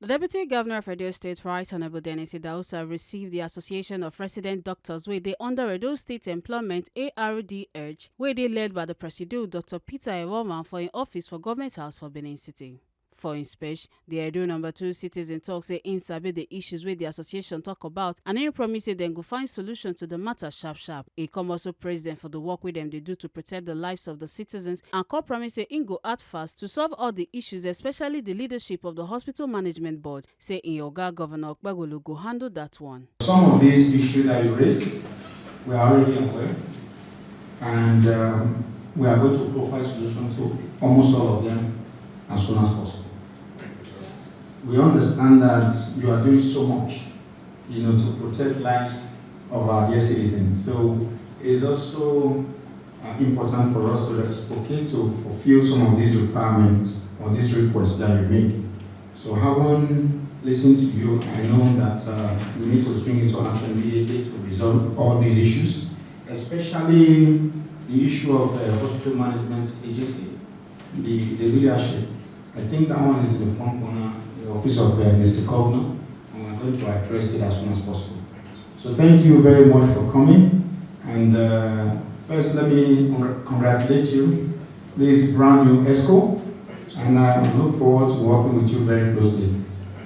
The Deputy Governor of Edo State, Right Honorable Idahosa, received the Association of Resident Doctors wey dey under Edo State Employment ARD-EDGE, wey dey led by the President Dr. Peter Ewoma for im office for Government House for Benin City. For im speech, the Edo No. 2 citizen tok say im sabi the issues wey the association talk about and im promise say dem go find solution to the matter sharp sharp. E come also praise dem for the work wey dem dey do to protect the lives of the citizens and come promise say im go act fast to solve all the issues, especially the leadership of the Hospital Management Board. Say im oga Govunor go handle that one. Some of these issues that you raised, we are already aware, and we are going to provide solution to almost all of them as soon as possible. We understand that you are doing so much, to protect lives of our dear citizens. So it is also important for us to fulfill some of these requirements or these requests that you make. So having listened to you, I know that we need to swing into action immediately to resolve all these issues, especially the issue of the Hospital Management Agency, the leadership. I think that one is in the front corner, the office of Mr. Govunor, and we're going to address it as soon as possible. So thank you very much for coming. And first, let me congratulate you. This is brand new ESCO, and I look forward to working with you very closely.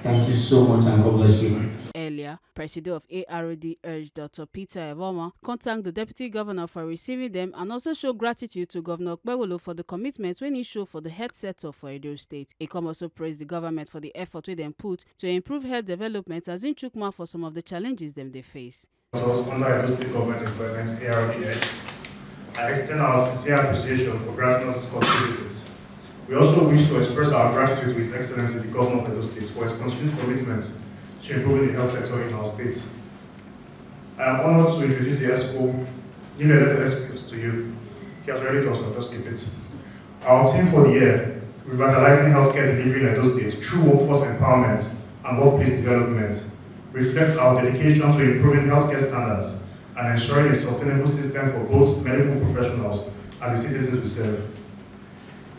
Thank you so much, and God bless you. Earlier, President of ARD-EDGE, Dr. Peter Ewoma, thanked the Deputy Governor for receiving them and also show gratitude to Governor Okpebholo for the commitment when he showed for the health sector for Edo State. He also praised the government for the effort we then put to improve health development as in took more for some of the challenges they face. I was under Edo State Government Employment ARD-EDGE. I extend our sincere appreciation for granting us this courtesy visit. We also wish to express our gratitude to His Excellency the Governor of Edo State for his continued commitment to improving the health sector in our state. I am honored to introduce the ESCO, newly elected executives to you. He has already come, so I'll just keep it. Our team for the year, revitalizing healthcare delivery in Edo State through workforce empowerment and workplace development, reflects our dedication to improving healthcare standards and ensuring a sustainable system for both medical professionals and the citizens we serve.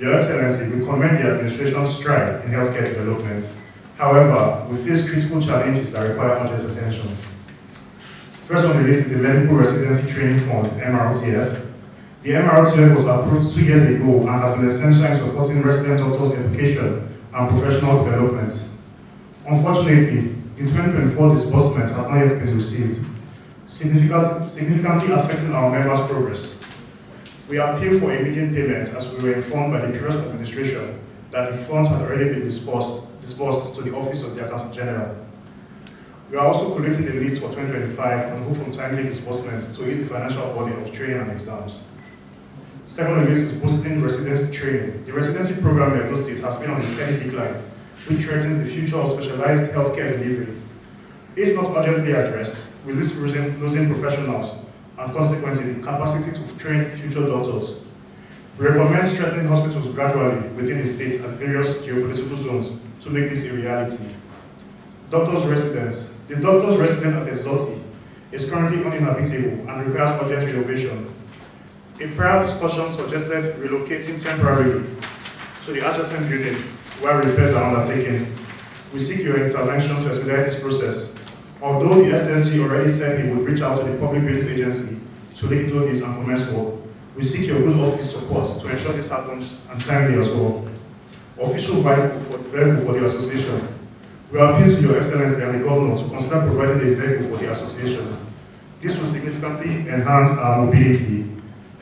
Your Excellency, we commend the administration's stride in healthcare development. However, we face critical challenges that require urgent attention. First on the list is the Medical Residency Training Fund, MRTF. The MRTF was approved 2 years ago and has been essential in supporting resident doctors' education and professional development. Unfortunately, the 2024 disbursement has not yet been received, significantly affecting our members' progress. We appeal for immediate payment as we were informed by the previous administration that the funds had already been disbursed to the Office of the Accountant General. We are also collating the list for 2025 and hope from timely disbursements to ease the financial burden of training and exams. Second on the list is boosting residency training. The residency program in Edo State has been on a steady decline, which threatens the future of specialized healthcare delivery. If not urgently addressed, we risk losing professionals and consequently the capacity to train future doctors. We recommend strengthening hospitals gradually within the state and various geopolitical zones to make this a reality. Doctors' residence. The doctor's residence at Exoti is currently uninhabitable and requires urgent renovation. A prior discussion suggested relocating temporarily to the adjacent building while repairs are undertaken. We seek your intervention to expedite this process. Although the SSG already said he would reach out to the Public Buildings Agency to look into this and commence work, we seek your good office support to ensure this happens and timely as well. Official vehicle for the association. We appeal to Your Excellency and the Governor to consider providing a vehicle for the association. This will significantly enhance our mobility,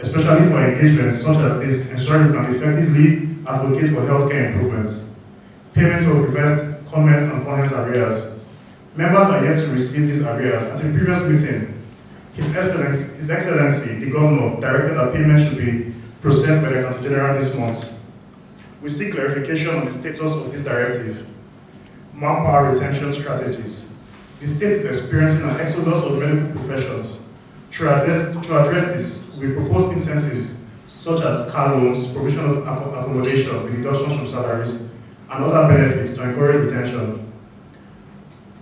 especially for engagements such as this, ensuring we can effectively advocate for healthcare improvements. Payment of reversed comments and comments arrears. Members are yet to receive these arrears. At a previous meeting, His Excellency, the Governor, directed that payment should be processed by the Accountant General this month. We seek clarification on the status of this directive. Manpower retention strategies. The state is experiencing an exodus of medical professions. To address this, we propose incentives such as car loans, provision of accommodation with deductions from salaries, and other benefits to encourage retention.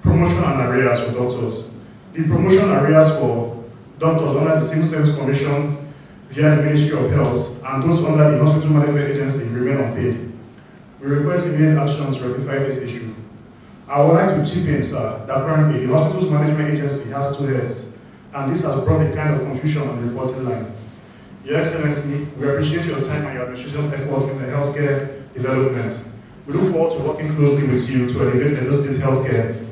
Promotion and arrears for doctors. The promotion arrears for doctors under the Civil Service Commission via the Ministry of Health and those under the Hospital Management Agency remain unpaid. We request immediate action to rectify this issue. I would like to chip in, sir, that currently the hospital's management agency has 2 heads, and this has brought a kind of confusion on the reporting line. Your Excellency, we appreciate your time and your administration's efforts in the healthcare development. We look forward to working closely with you to elevate the Edo State healthcare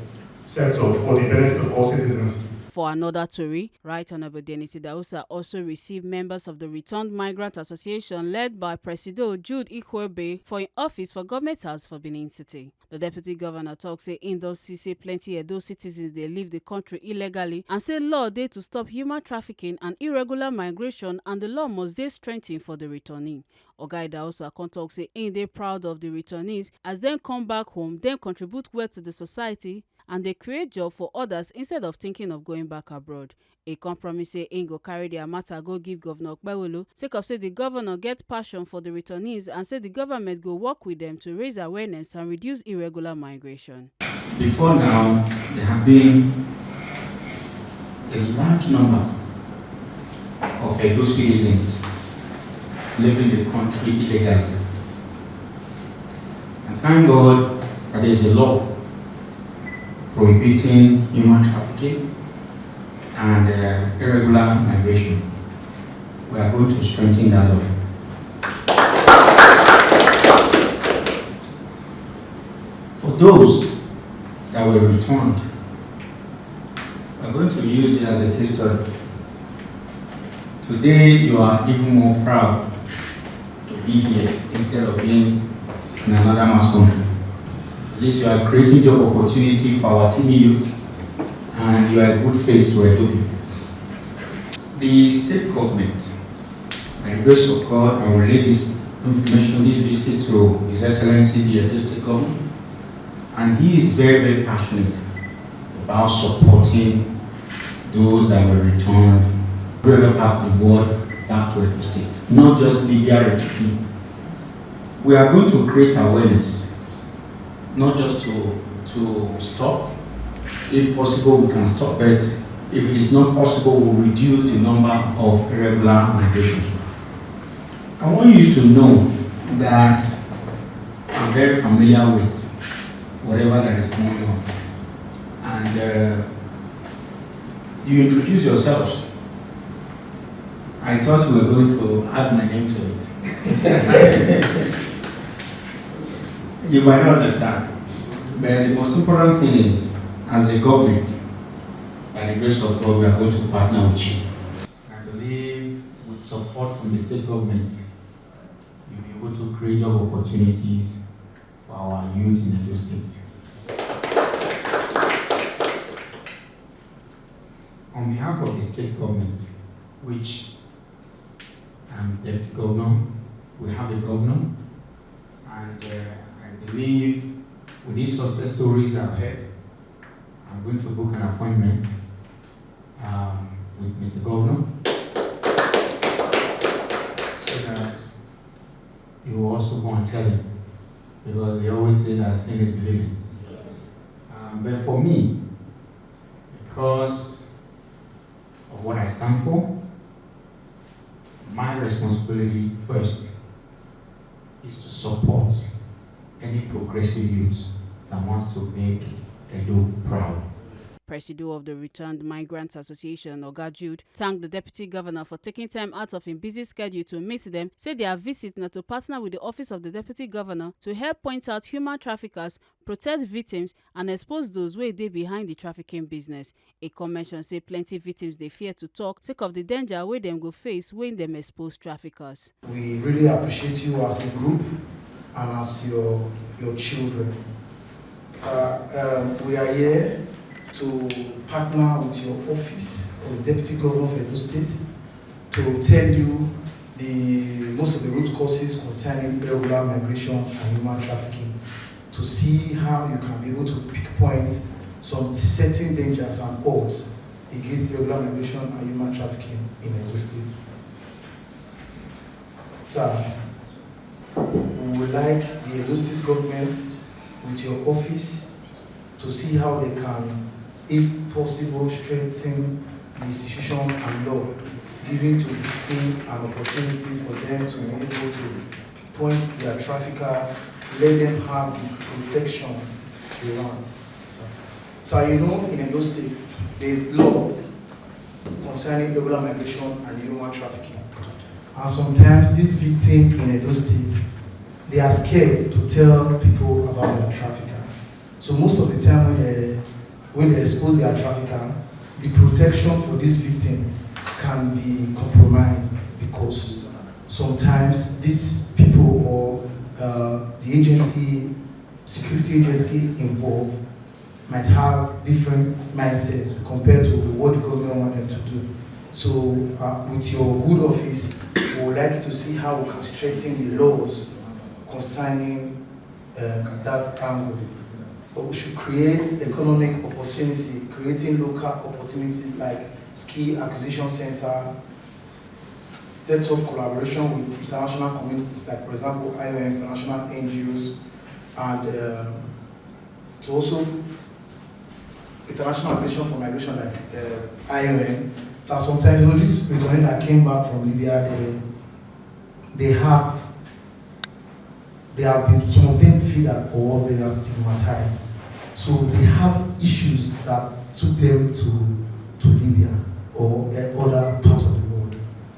sector for the benefit of all citizens. For another story, Right Honorable Dennis Idahosa also received members of the Returned Migrant Association led by Presido Jude Ikwebe for an office for Government House for Benin City. The Deputy Governor talks say industry say plenty Edo citizens they leave the country illegally and say law dey to stop human trafficking and irregular migration and the law must dey strengthened for the returning. Oga Idahosa come talk say they proud of the returnees as dem come back home, dem contribute well to the society and they create job for others instead of thinking of going back abroad. A compromise say go carry their matter go give Governor Okpewolo, sake of say the governor get passion for the returnees and say the government go work with them to raise awareness and reduce irregular migration. Before now, there have been a large number of Edo citizens leaving the country illegally. And thank God that there is a law prohibiting human trafficking and irregular migration. We are going to strengthen that law. For those that were returned, we are going to use it as a case study. Today, you are even more proud to be here instead of being in another mass country. At least you are creating job opportunity for our team youth, and you are a good face to Edo. The state government, by the grace of God, I will relay this information, this visit to His Excellency the Edo State Governor, and he is very, very passionate about supporting those that were returned, bring back the world back to Edo State, not just Libya refugee. We are going to create awareness, not just to stop. If possible, we can stop it. If it is not possible, we'll reduce the number of irregular migration. I want you to know that I'm very familiar with whatever that is going on. And you introduce yourselves. I thought we were going to add my name to it. You might not understand. But the most important thing is, as a government, by the grace of God, we are going to partner with you. I believe with support from the state government, you'll be able to create job opportunities for our youth in Edo State. On behalf of the state government, which I'm Deputy Governor, we have a governor, and I believe with these success stories I've heard, I'm going to book an appointment with Mr. Governor so that you will also go and tell him, because they always say that seeing is believing. But for me, because of what I stand for, my responsibility first is to support any progressive youth that wants to make Edo proud. Presido of the Returned Migrants Association, Oga Jude, thanked the Deputy Governor for taking time out of his busy schedule to meet them, said their visit now to partner with the Office of the Deputy Governor to help point out human traffickers, protect victims, and expose those who dey behind the trafficking business. A convention say plenty victims they fear to talk, sake of the danger where them go face when them expose traffickers. We really appreciate you as a group and as your children. So we are here to partner with your office of the Deputy Governor of Edo State to tell you most of the root causes concerning irregular migration and human trafficking, to see how you can be able to pinpoint some certain dangers and odds against irregular migration and human trafficking in Edo State. So we would like the Edo State government with your office to see how they can, if possible, strengthen the institution and law, giving to victims an opportunity for them to be able to point their traffickers, let them have the protection they want. So you know, in Edo State, there is law concerning irregular migration and human trafficking. And sometimes these victims in Edo State, they are scared to tell people about their trafficker. So most of the time when they expose their trafficker, the protection for this victim can be compromised because sometimes these people or the security agency involved might have different mindsets compared to what the government wanted to do. So with your good office, we would like to see how we can strengthen the laws concerning that angle. But we should create economic opportunity, creating local opportunities like skill acquisition center, set up collaboration with international communities like, for example, IOM, international NGOs, and to also international organization for migration like IOM. So sometimes, you know, this returning that came back from Libya, they have been, some of them feel that, or they are stigmatized. So they have issues that took them to Libya or other parts of the world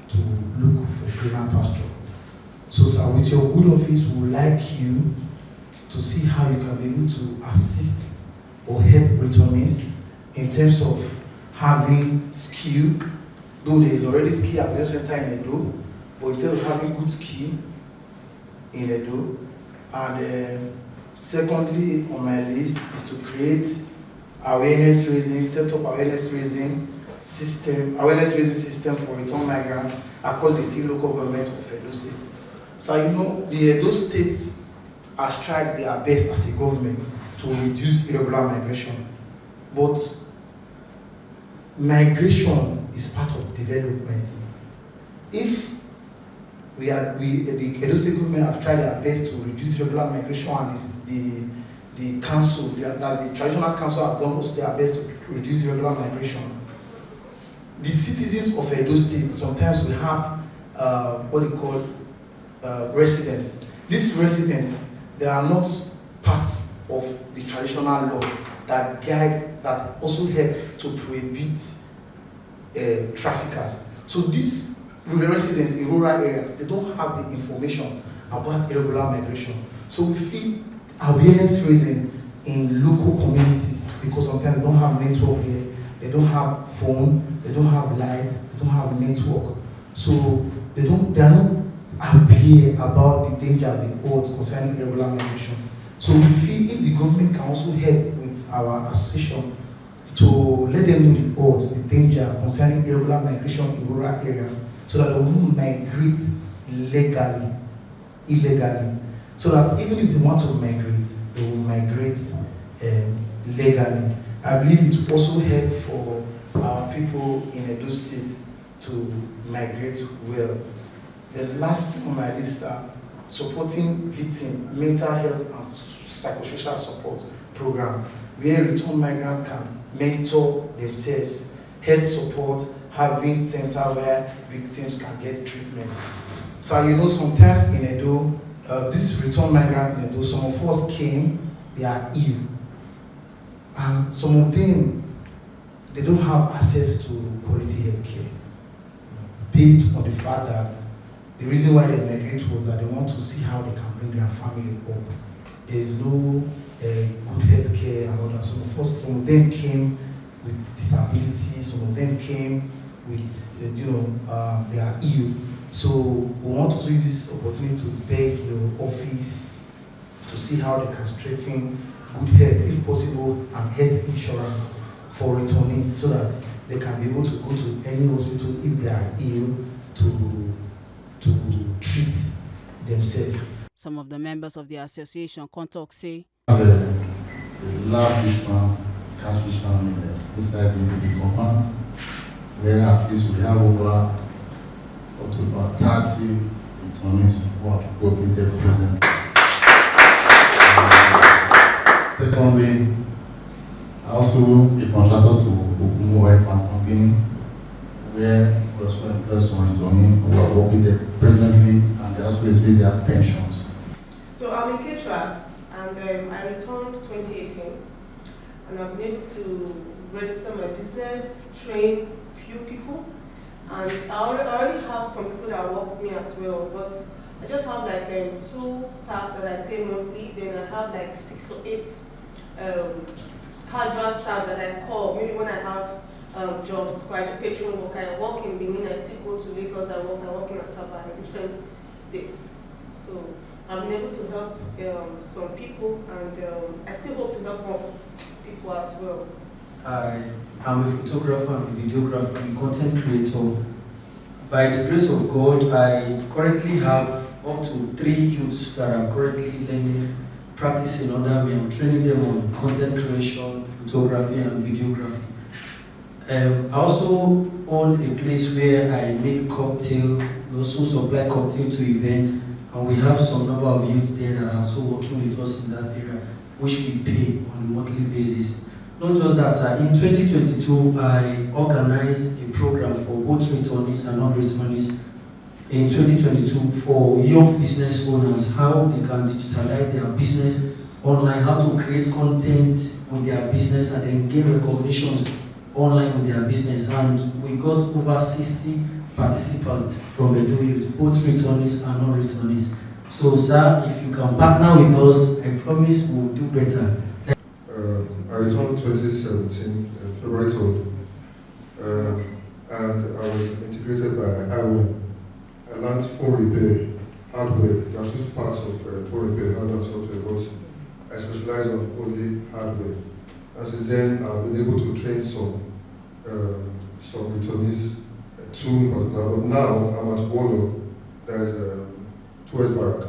to look for greener pasture. So sir, with your good office, we would like you to see how you can be able to assist or help returnees in terms of having skill, though there is already skill acquisition center in Edo, but in terms of having good skill in Edo. And secondly on my list is to create awareness raising, set up awareness raising system for return migrants across the 3 local governments of Edo State. So you know, the Edo State has tried their best as a government to reduce irregular migration, but migration is part of development. If the Edo State government have tried their best to reduce irregular migration, and the council, the traditional council have done also their best to reduce irregular migration, the citizens of Edo State sometimes will have what they call residents. These residents, they are not part of the traditional law that guide, that also help to prohibit traffickers. So these residents in rural areas, they don't have the information about irregular migration. So we feel awareness raising in local communities, because sometimes they don't have network there, they don't have phone, they don't have lights, they don't have network. So they are not aware about the dangers it holds concerning irregular migration. So we feel if the government can also help with our association to let them know the odds, the danger concerning irregular migration in rural areas, so that they won't migrate illegally. So that even if they want to migrate, they will migrate legally. I believe it will also help for our people in Edo State to migrate well. The last thing on my list are supporting victims, mental health and psychosocial support program, where return migrants can mentor themselves, health support, having center where victims can get treatment. So you know, sometimes in Edo, this return migrant in Edo, some of us came, they are ill. And some of them, they don't have access to quality health care, based on the fact that the reason why they migrate was that they want to see how they can bring their family up. There is no good health care and all that. Some of them came with disabilities, some of them came with, they are ill. So we want to use this opportunity to beg your office to see how they can strengthen good health, if possible, and health insurance for returnees, so that they can be able to go to any hospital if they are ill to treat themselves. Some of the members of the association contact say, We have a large fish farm, cash fish farm inside the compound, where at least we have over up to about 30 returnees who are cooperated present. Secondly, I also a contractor to Govunor and company, where we also employ some returnees who are working there presently, and they also receive their pensions. So I'm a caterer, and I returned 2018. and I've been able to register my business, train few people, and I already have some people that work with me as well, but I just have like 2 staff that I pay monthly, then I have like 6 or 8 casual staff that I call, maybe when I have jobs, quite catering work. I work in Benin, I still go to Lagos, I work in Asaba, in different states. So I've been able to help some people, and I still hope to help more people as well. I am a photographer, I'm a videographer, I'm a content creator. By the grace of God, I currently have up to 3 youths that are currently learning, practicing under me. I'm training them on content creation, photography, and videography. I also own a place where I make cocktail. We also supply cocktail to events, and we have some number of youths there that are also working with us in that area, which we pay on a monthly basis. Not just that, sir. In 2022, I organized a program for both returnees and non-returnees in 2022 for young business owners, how they can digitalize their business online, how to create content with their business and then gain recognitions online with their business. And we got over 60 participants from Edo Youth, both returnees and non-returnees. So, sir, if you can partner with us, I promise we'll do better. I returned 2017, February 12th, and I was integrated by Highway. I learned phone repair, hardware. There are 2 parts of phone repair, hardware and software, but I specialize on only hardware. And since then, I've been able to train some returnees, 2 in particular. But now I'm at Govunor, there is 2S Barrack.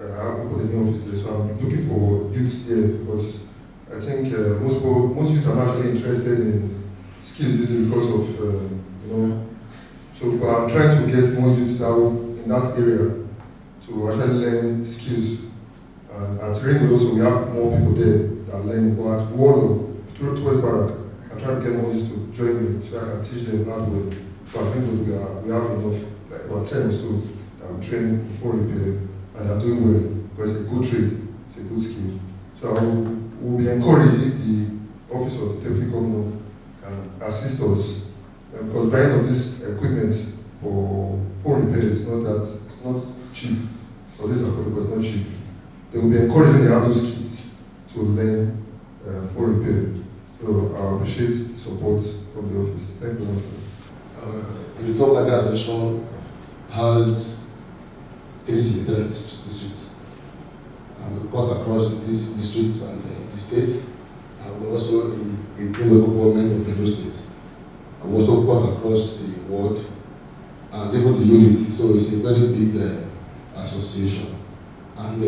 I have opened a new office there, so I'm looking for youths there because I think most youths are actually interested in skills. This is because of So, but I'm trying to get more youths in that area to actually learn skills. And at Ringwood also, we have more people there that are learning. But at Wallow, towards Barrack, I'm trying to get more youths to join me so I can teach them hardware. But at Ringwood, we have enough, like about 10 or so that we train in phone repair, and they're doing well because it's a good trade, it's a good skill. So I will be encouraged if the Office of the Deputy Governor can assist us. Because buying of this equipment for phone repair it's not cheap. Or this affordable, it's not cheap. They will be encouraging they have those kits to learn phone repair. So I appreciate support from the office. Thank you very much, sir. The Top Migrants Association has 3 secretariat districts. And we cut across the 3 districts and the state. And we're also in 18 local government of Edo State. And we also cut across the world and even the unit. So it's a very big association. And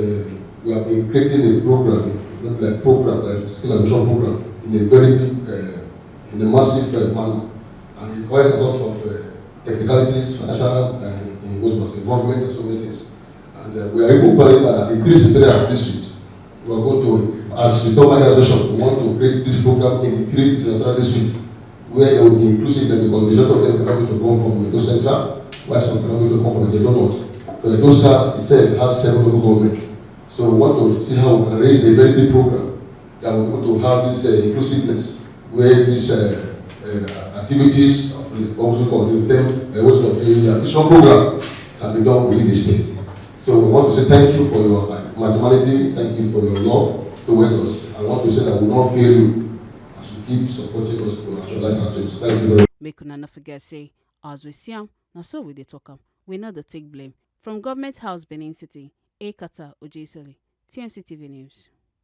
we have been creating a program, like skill acquisition program, in a very big, in a massive manner. And it requires a lot of technicalities, financial involvement, and so many things. And we are even planning that at the 3 secretariat districts, we are going to, as the Top Migrants Association, we want to create this program in the 3 secretariat districts, where they will be inclusive because the majority of them are going to come from Edo Central, while some are going to come from Edo North. So Edo South itself has 7 local governments. So we want to see how we can raise a very big program that we want to have this inclusiveness, where these activities of the also called the additional program can be done within the state. So we want to say thank you for your magnanimity, thank you for your love towards us. I want to say that we will not fail you as you keep supporting us to actualize our dreams. Thank you very much. Make una not forget say, as we see am, na so we dey talk am. We know the take blame. From Government House, Benin City, Ekata Ojesele, TMC TV News.